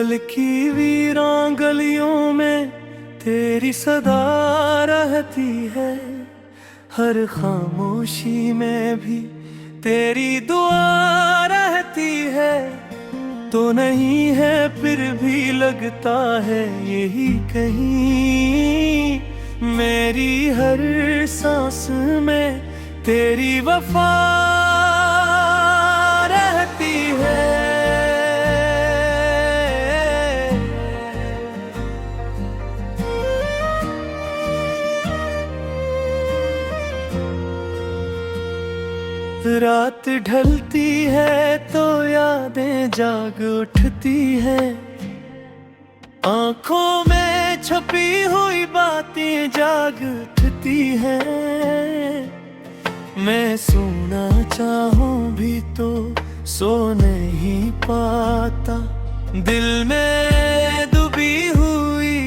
पल की वीरान गलियों में तेरी सदा रहती है। हर खामोशी में भी तेरी दुआ रहती है। तो नहीं है फिर भी लगता है यही कहीं, मेरी हर सांस में तेरी वफा रहती है। रात ढलती है तो यादें जाग उठती है। आंखों में छपी हुई बातें जाग उठती हैं। मैं सोना चाहूं भी तो सो नहीं पाता। दिल में डूबी हुई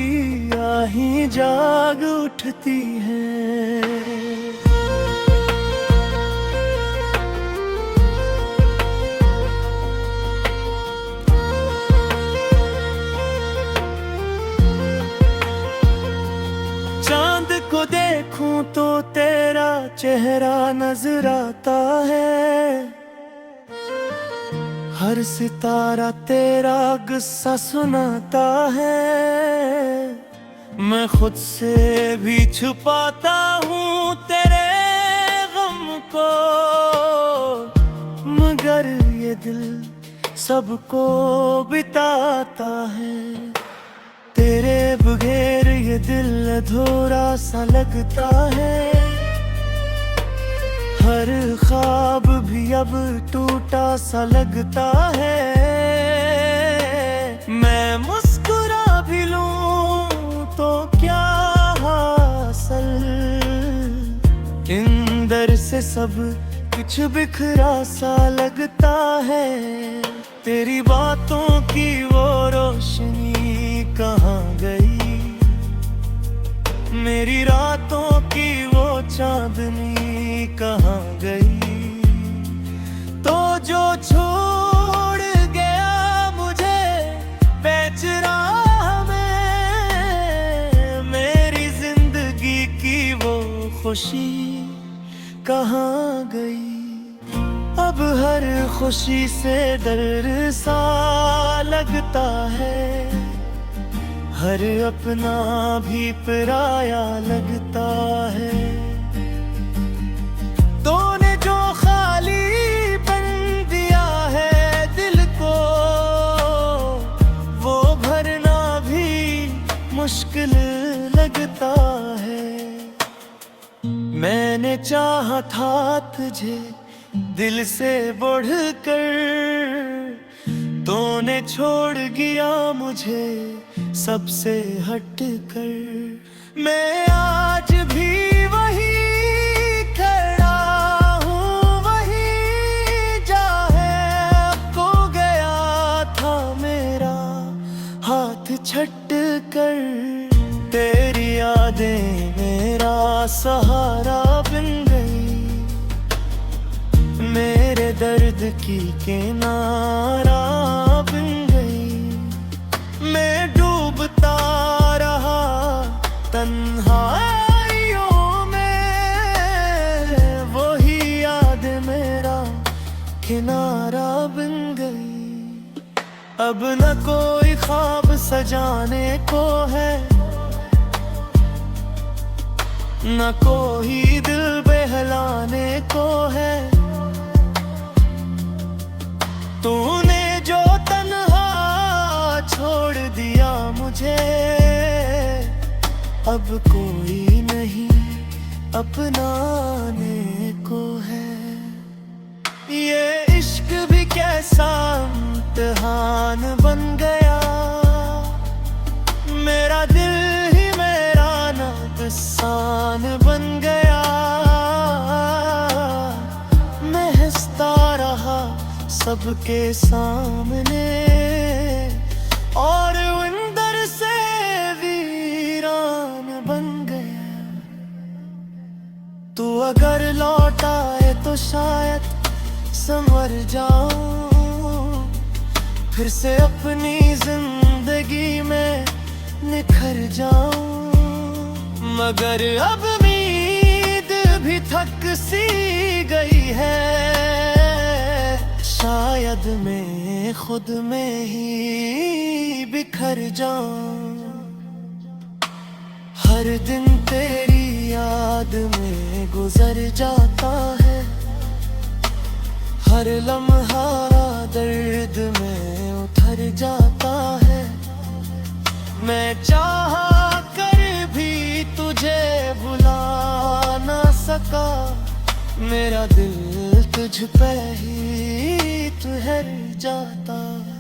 आही जाग उठती है। चांद को देखूं तो तेरा चेहरा नजर आता है। हर सितारा तेरा गुस्सा सुनाता है। मैं खुद से भी छुपाता हूँ तेरे गम को, मगर ये दिल सबको बिताता है। तेरे बगैर ये दिल अधूरा सा लगता है। हर ख्वाब भी अब टूटा सा लगता है। मैं मुस्कुरा भी लूं तो क्या हासिल, अंदर से सब कुछ बिखरा सा लगता है। तेरी बातों की वो रोशनी कहाँ गई, मेरी रातों की वो चांदनी कहाँ गई। तो जो छोड़ गया मुझे बीच राह में, मेरी जिंदगी की वो खुशी कहाँ गई। अब हर खुशी से डर सा लगता है। हर अपना भी पराया लगता है। तूने जो खालीपन दिया है दिल को, वो भरना भी मुश्किल लगता है। मैंने चाहा था तुझे दिल से बढ़कर, तूने छोड़ गया मुझे सबसे हट कर। मैं आज भी वही खड़ा हूँ, वही जहाँ खो गया था मेरा हाथ छट कर। तेरी यादें मेरा सहारा बन गई, मेरे दर्द की किनारा बन गई। मैं डूबता रहा तन्हाइयों में, वही याद मेरा किनारा बन गई। अब न कोई ख्वाब सजाने को है, न कोई दिल बहलाने को है। तूने जो तन्हा छोड़ दिया मुझे, अब कोई नहीं अपनाने को है। ये इश्क भी कैसा इम्तिहान बन गया, मेरा दिल ही मेरा नादान बन गया। मैं हंसता रहा सबके सामने, और अंदर से वीरान बन गया। तू अगर लौट आए तो शायद संवर जाऊं, फिर से अपनी जिंदगी जिंदगी में निखर जाऊं, मगर अब उम्मीद भी थक सी गई है। शायद मैं खुद में ही बिखर जाऊं। हर दिन तेरी याद में गुजर जाता है, हर लम्हा दर्द में उतर जाता है। मैं चाह कर भी तुझे भुला ना सका, मेरा दिल तुझ पे ही ठहर जाता है।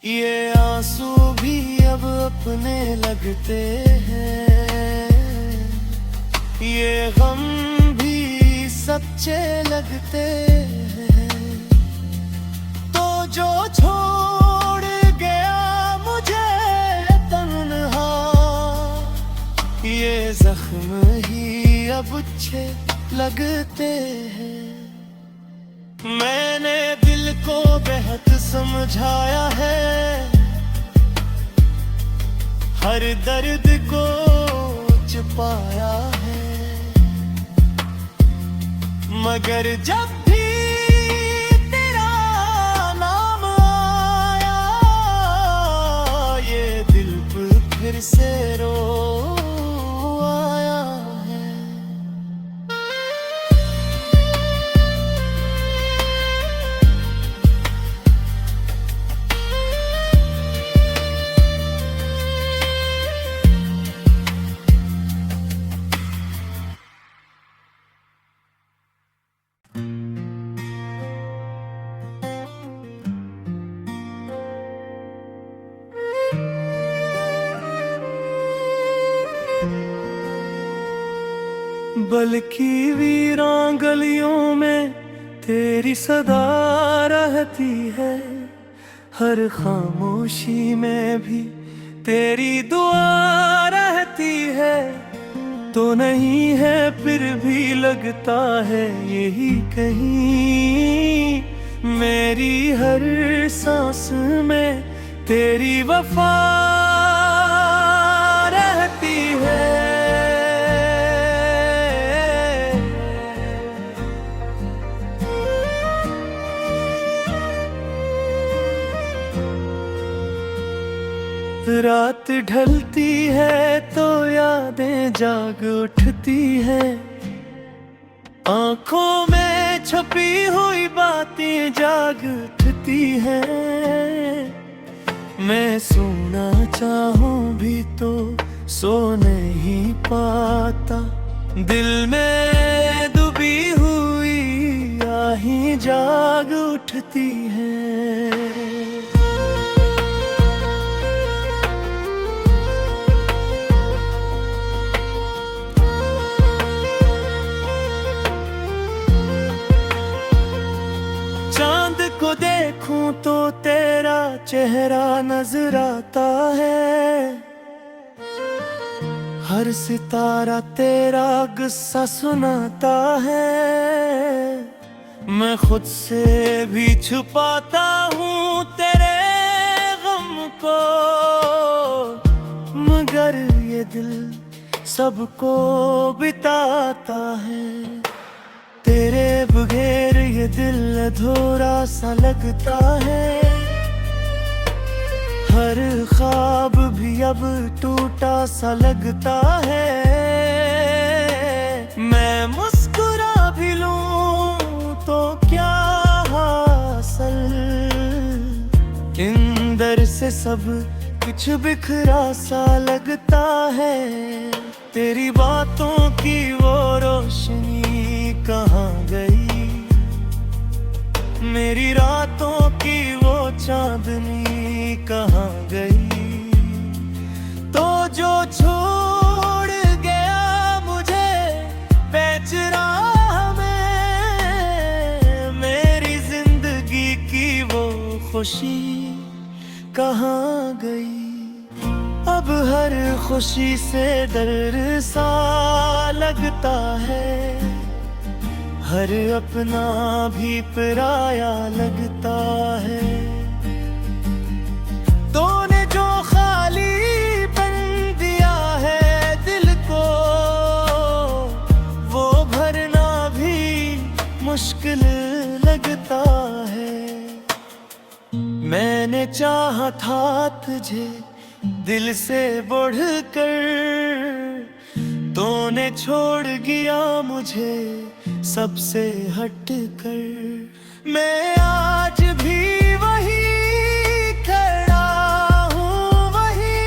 ये आंसू भी अब अपने लगते हैं, ये गम भी सच्चे लगते हैं। तो जो छोड़ गया मुझे तन्हा, ये जख्म ही अब अच्छे लगते हैं। मैंने दिल को बेहद समझाया है, हर दर्द को छुपाया है, मगर जब भी तेरा नाम आया, ये दिल फिर से रो आया है। बल्कि वीरान गलियों में तेरी सदा रहती है, हर खामोशी में भी तेरी दुआ रहती है। तो नहीं है फिर भी लगता है यही कहीं, मेरी हर सांस में तेरी वफा रहती है। रात ढलती है तो यादें जाग उठती हैं, आंखों में छुपी हुई बातें जाग उठती हैं। मैं सोना चाहूं भी तो सो नहीं पाता, दिल में डूबी हुई आही जाग उठती हैं। को देखूं तो तेरा चेहरा नजर आता है, हर सितारा तेरा गुस्सा सुनाता है। मैं खुद से भी छुपाता हूँ तेरे गम को, मगर ये दिल सबको बिताता है। तेरे बगैर ये दिल अधूरा सा लगता है, हर ख्वाब भी अब टूटा सा लगता है। मैं मुस्कुरा भी लूं तो क्या हासिल, अंदर से सब कुछ बिखरा सा लगता है। तेरी बातों की वो रोशनी कहाँ गई, मेरी रातों की वो चांदनी कहाँ गई। तो जो छोड़ गया मुझे बेच राह में, मेरी जिंदगी की वो खुशी कहाँ गई। अब हर खुशी से दर्द सा लगता है, हर अपना भी पराया लगता है। तो था तुझे दिल से बढ़कर, तूने छोड़ गया मुझे सबसे हटकर। मैं आज भी वही खड़ा हूँ, वही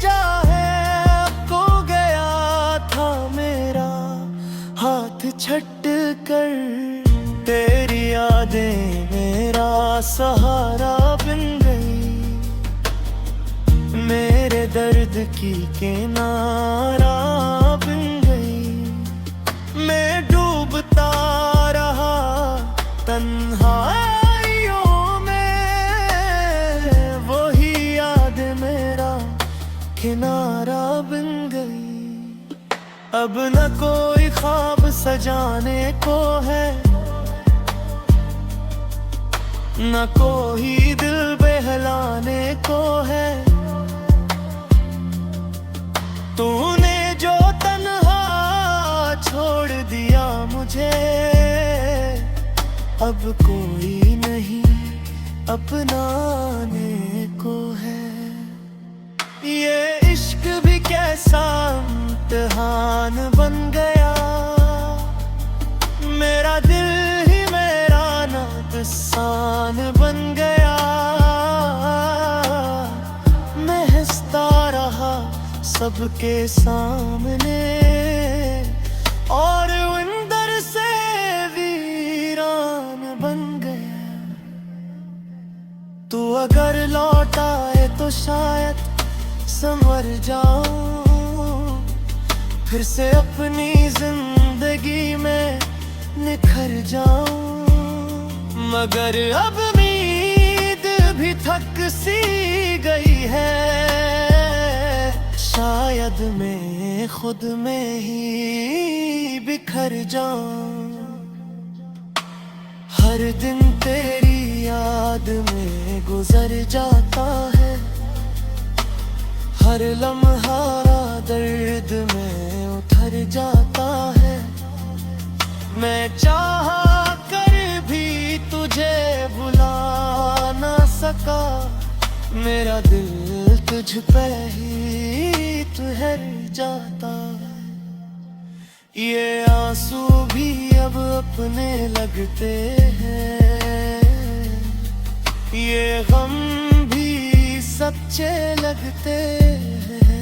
जहाँ खो गया था मेरा हाथ छट कर। तेरी यादें मेरा सहारा बन गई, मेरे दर्द की किनारा बन गई। मैं डूबता रहा तन्हाइयों में, वही याद मेरा किनारा बन गई। अब न कोई ख्वाब सजाने को है, न कोई दिल बहलाने को है। तूने जो तन्हा छोड़ दिया मुझे, अब कोई नहीं अपनाने को है। ये इश्क भी कैसा इम्तिहान बन गया, मेरा दिल ही मेरा नादसान बन गया। मैं हंसता रहा सबके सामने, और अंदर से वीरान बन गया। तू अगर लौट आए तो शायद संवर जाऊं, फिर से अपनी जिंदगी में निखर जाऊं। मगर अब उम्मीद भी थक सी गई है, शायद मैं खुद में ही बिखर जाऊं। हर दिन तेरी याद में गुजर जाता है, हर लम्हा दर्द में उतर जाता है। मैं चाहा कर भी तुझे भुला ना सका, मेरा दिल तुझ पे ही ठहर जाता है। ये आंसू भी अब अपने लगते हैं, ये गम भी सच्चे लगते हैं।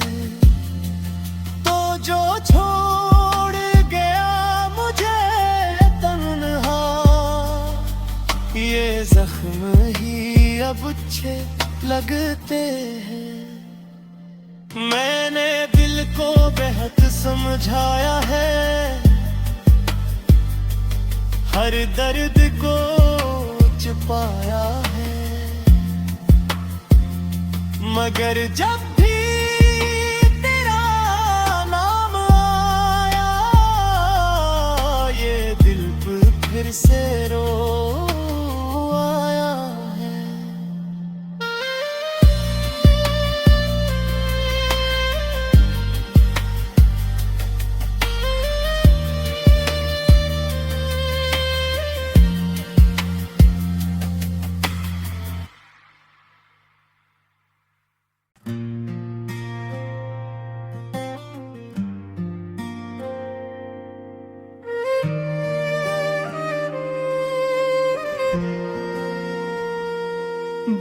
तो जो छोड़ गया मुझे तन्हा, ये जख्म ही अब अच्छे लगते हैं। मैंने दिल को बेहद समझाया है, हर दर्द को छुपाया है। मगर जब भी तेरा नाम आया, ये दिल फिर से रो आया है।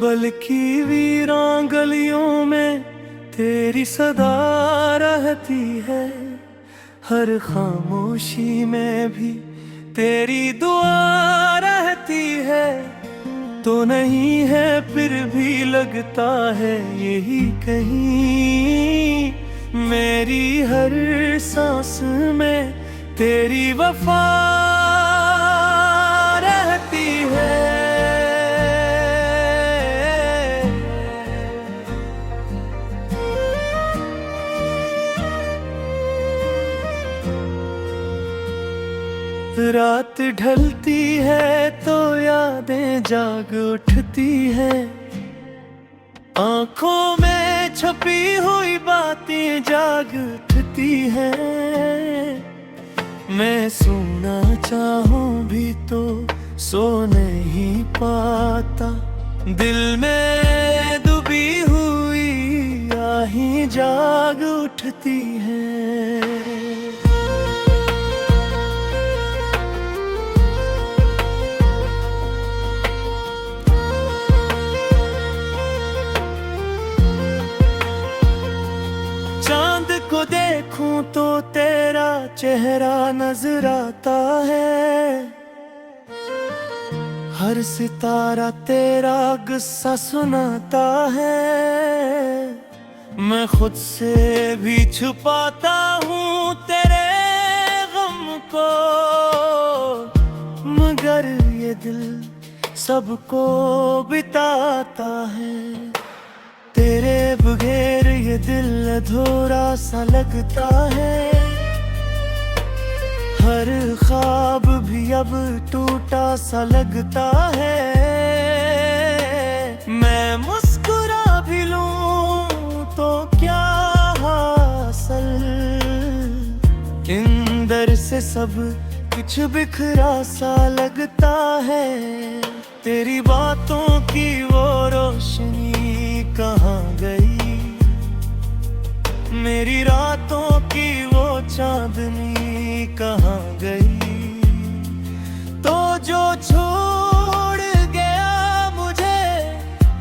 बल्कि वीरान गलियों में तेरी सदा रहती है, हर खामोशी में भी तेरी दुआ रहती है। तो नहीं है फिर भी लगता है यही कहीं, मेरी हर सांस में तेरी वफा रहती है। रात ढलती है तो यादें जाग उठती हैं, आंखों में छुपी हुई बातें जाग उठती हैं। मैं सोना चाहूं भी तो सो नहीं पाता, दिल में डूबी हुई आही जाग उठती है। चांद को देखूं तो तेरा चेहरा नजर आता है, हर सितारा तेरा गुस्सा सुनाता है। मैं खुद से भी छुपाता हूँ तेरे गम को, मगर ये दिल सबको बिताता है। तेरे बगैर ये दिल अधूरा सा लगता है, हर ख्वाब भी अब टूटा सा लगता है। मैं मुस्कुरा भी लूं तो क्या हासिल, अंदर से सब कुछ बिखरा सा लगता है। तेरी बातों की वो रोशनी कहाँ गई, मेरी रातों की वो चांदनी कहाँ गई। तो जो छोड़ गया मुझे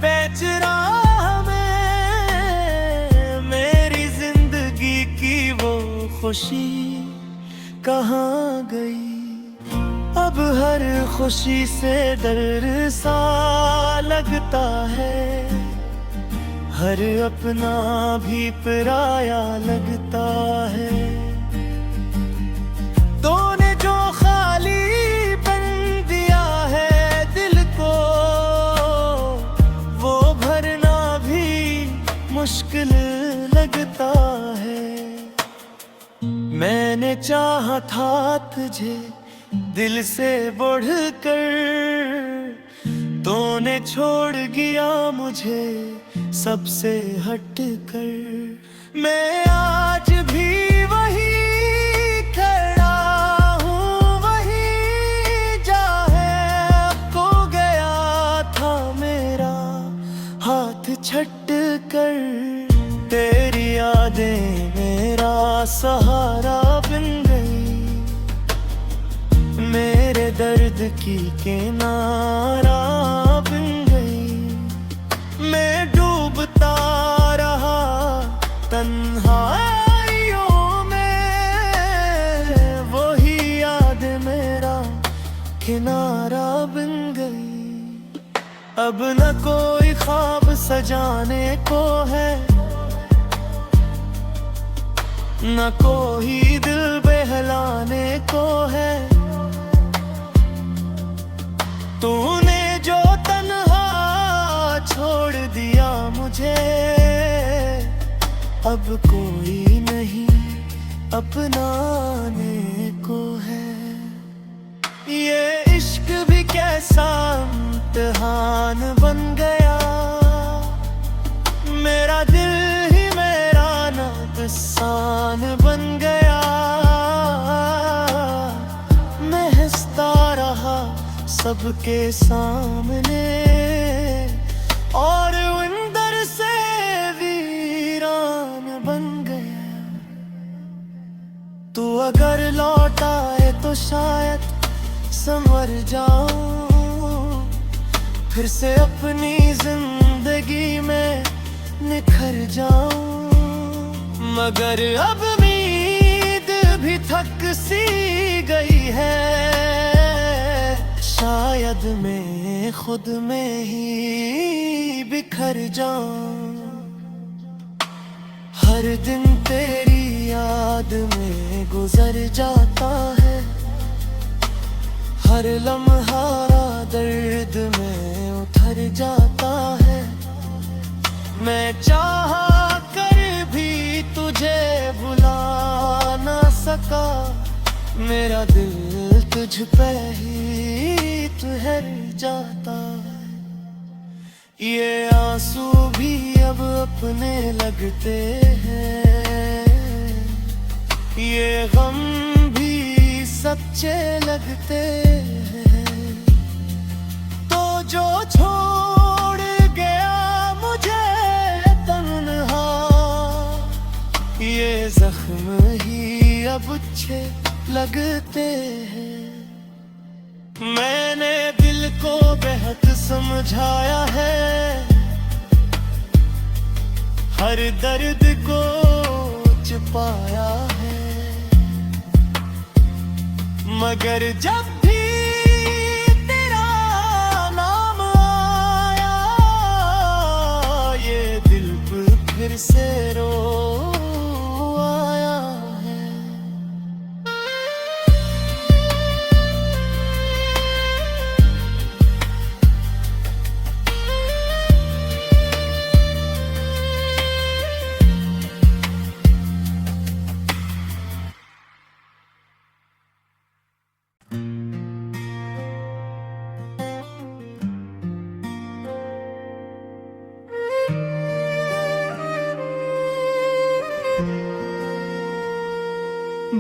पैच राह में, मेरी जिंदगी की वो खुशी कहाँ गई। अब हर खुशी से डर सा लगता है, हर अपना भी पराया लगता है। तूने जो खालीपन दिया है दिल को, वो भरना भी मुश्किल लगता है। मैंने चाहा था तुझे दिल से बढ़कर, तूने छोड़ गया मुझे सबसे हट कर। मैं आज भी वही खड़ा हूँ, वही जहाँ खो गया था मेरा हाथ छट कर। तेरी यादें मेरा सहारा बन गई, मेरे दर्द की किनारा बन गई। मैं डूबता रहा तन्हाइयों में, वही याद मेरा किनारा बन गई। अब न कोई ख्वाब सजाने को है, न कोई दिल बहलाने को है। तूने जो तन्हा छोड़ दिया मुझे, अब कोई नहीं अपनाने को है। ये इश्क भी कैसा इम्तिहान बन गया, मेरा दिल ही मेरा नादान बन गया। मैं हंसता रहा सबके सामने, और अंदर से वीरान बन गया। तू अगर लौट आए तो शायद संवर जाऊं, फिर से अपनी जिंदगी में निखर जाऊं। मगर अब उम्मीद भी थक सी गई है, शायद मैं खुद में ही बिखर जाऊं। हर दिन तेरी याद में गुजर जाता है, हर लम्हा दर्द में उतर जाता है। मैं चाहा कर भी तुझे भुला ना सका, मेरा दिल तुझ पे ही ठहर जाता है। ये आंसू भी अब अपने लगते हैं, ये गम भी सच्चे लगते हैं। तो जो छोड़ ये जख्म ही अब अच्छे लगते हैं। मैंने दिल को बेहद समझाया है, हर दर्द को छुपाया है, मगर जब भी तेरा नाम आया, ये दिल फिर से रो आया है।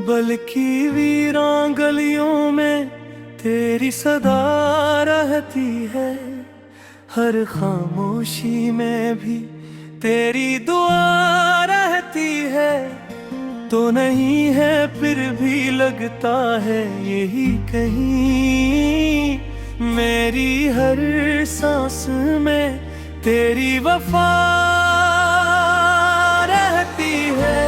बल्कि वीरान गलियों में तेरी सदा रहती है, हर खामोशी में भी तेरी दुआ रहती है। तो नहीं है फिर भी लगता है यही कहीं, मेरी हर सांस में तेरी वफा रहती है।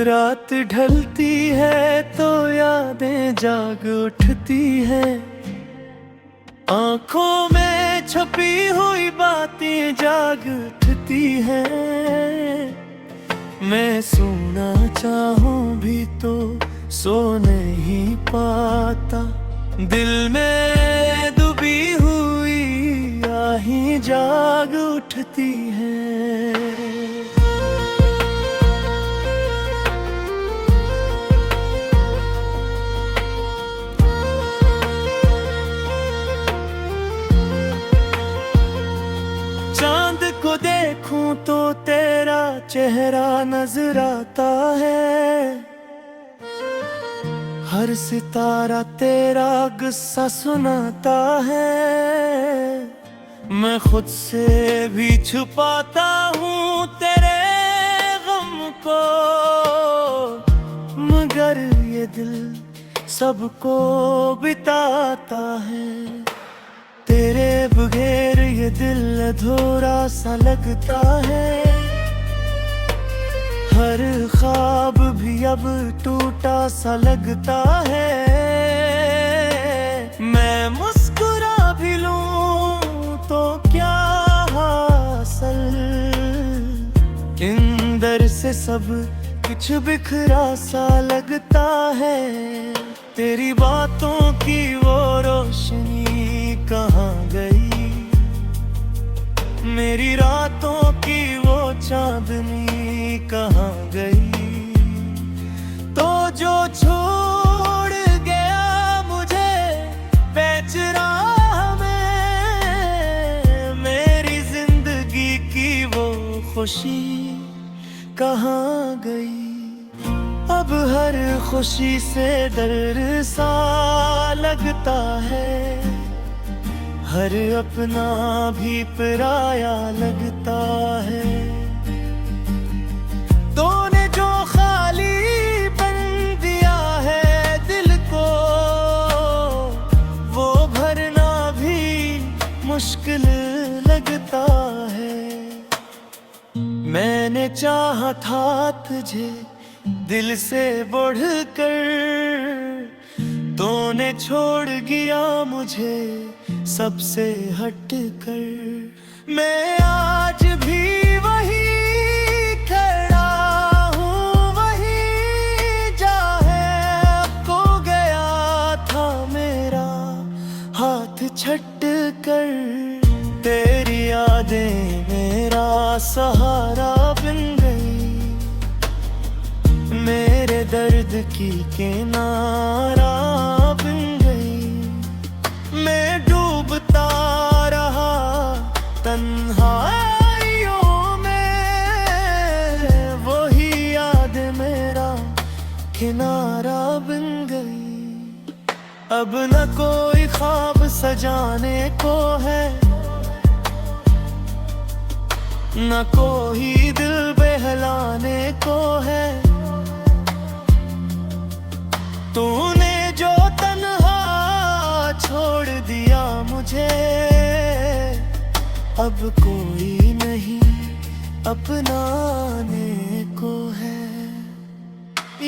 रात ढलती है तो यादें जाग उठती हैं, आंखों में छुपी हुई बातें जाग उठती हैं। मैं सोना चाहूं भी तो सो नहीं पाता, दिल में डूबी हुई आहें जाग उठती हैं। को देखूं तो तेरा चेहरा नजर आता है, हर सितारा तेरा गुस्सा सुनाता है। मैं खुद से भी छुपाता हूँ तेरे गम को, मगर ये दिल सबको बिताता है। तेरे बगैर ये दिल अधूरा सा लगता है, हर ख्वाब भी अब टूटा सा लगता है। मैं मुस्कुरा भी लूं तो क्या हासिल, अंदर से सब कुछ बिखरा सा लगता है। तेरी बातों की वो रोशनी कहाँ गई, मेरी रातों की वो चांदनी कहाँ गई। तो जो छोड़ गया मुझे बेच राह में, मेरी जिंदगी की वो खुशी कहाँ गई। अब हर खुशी से दर्द सा लगता है, हर अपना भी पराया लगता है। तूने जो खाली बन दिया है दिल को, वो भरना भी मुश्किल लगता है। मैंने चाहा था तुझे दिल से बढ़कर, तूने छोड़ गया मुझे सबसे हटकर। मैं आज भी वही खड़ा हूँ, वही जा है खो गया था मेरा हाथ छट कर। तेरी यादें मेरा सहारा बन गई, मेरे दर्द की किनारा बन गई। मैं डूबता रहा तन्हाइयों में, वही याद मेरा किनारा बन गई। अब न कोई ख्वाब सजाने को है, न कोई दिल बहलाने को है। तूने जो तन्हा छोड़ दिया मुझे, अब कोई नहीं अपनाने को है।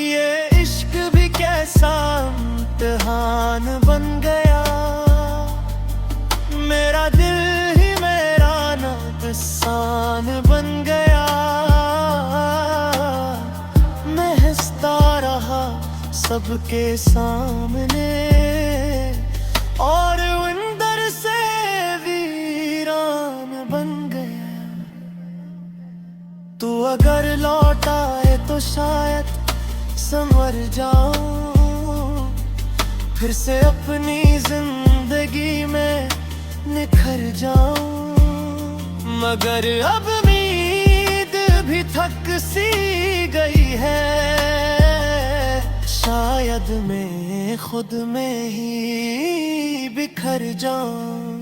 ये इश्क भी कैसा इम्तिहान बन गया, मेरा दिल ही मेरा नादान बन गया। मैं हंसता रहा सबके सामने, और अंदर से वीरान बन गया। तू अगर लौट आए तो शायद संवर जाऊं, फिर से अपनी जिंदगी में निखर जाऊं। मगर अब उम्मीद भी थक सी गई है, शायद मैं खुद में ही बिखर जाऊं।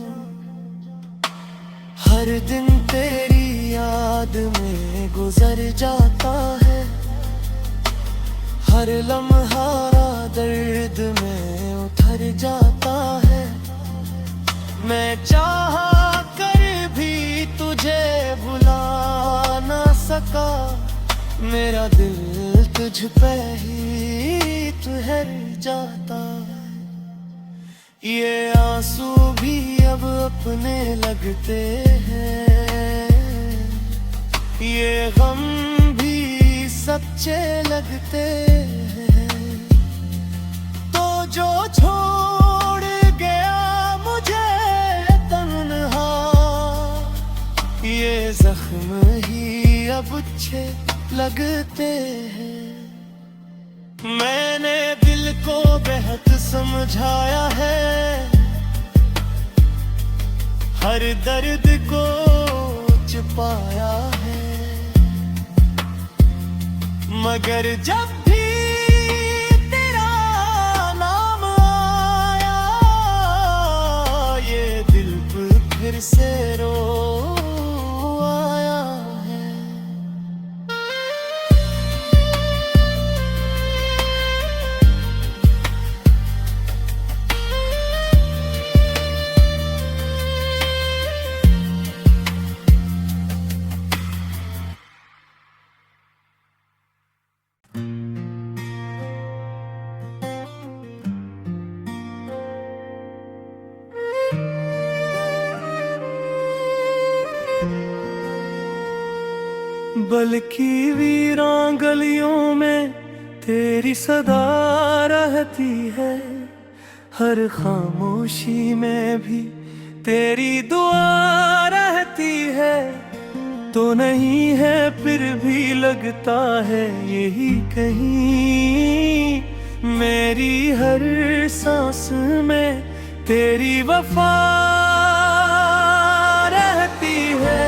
हर दिन तेरी याद में गुजर जाता है, हर लम्हा दर्द में उतर जाता है। मैं चाह कर भी तुझे भुला ना सका, मेरा दिल तुझ पे ही ठहर जाता है। ये आंसू भी अब अपने लगते हैं, ये गम भी सच्चे लगते हैं। तो जो छोड़ गया मुझे तन्हा, ये जख्म ही अब अच्छे लगते हैं। मैंने दिल को बेहद समझाया है, हर दर्द को छुपाया है। मगर जब भी तेरा नाम आया, ये दिल फिर से रो आया है। बल्कि वीरान गलियों में तेरी सदा रहती है, हर खामोशी में भी तेरी दुआ रहती है। तो नहीं है फिर भी लगता है यही कहीं, मेरी हर सांस में तेरी वफा रहती है।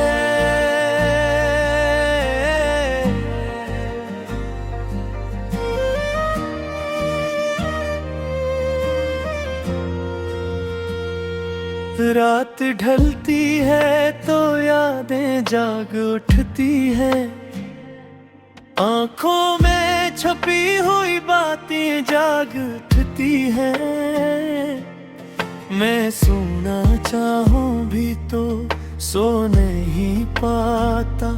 रात ढलती है तो यादें जाग उठती हैं, आंखों में छुपी हुई बातें जाग उठती हैं। मैं सोना चाहूं भी तो सो नहीं पाता,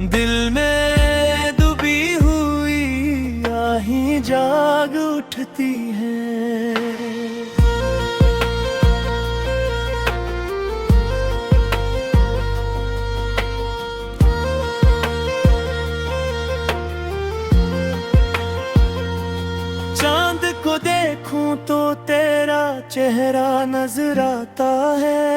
दिल में डूबी हुई आहें जाग उठती हैं। देखूं तो तेरा चेहरा नजर आता है,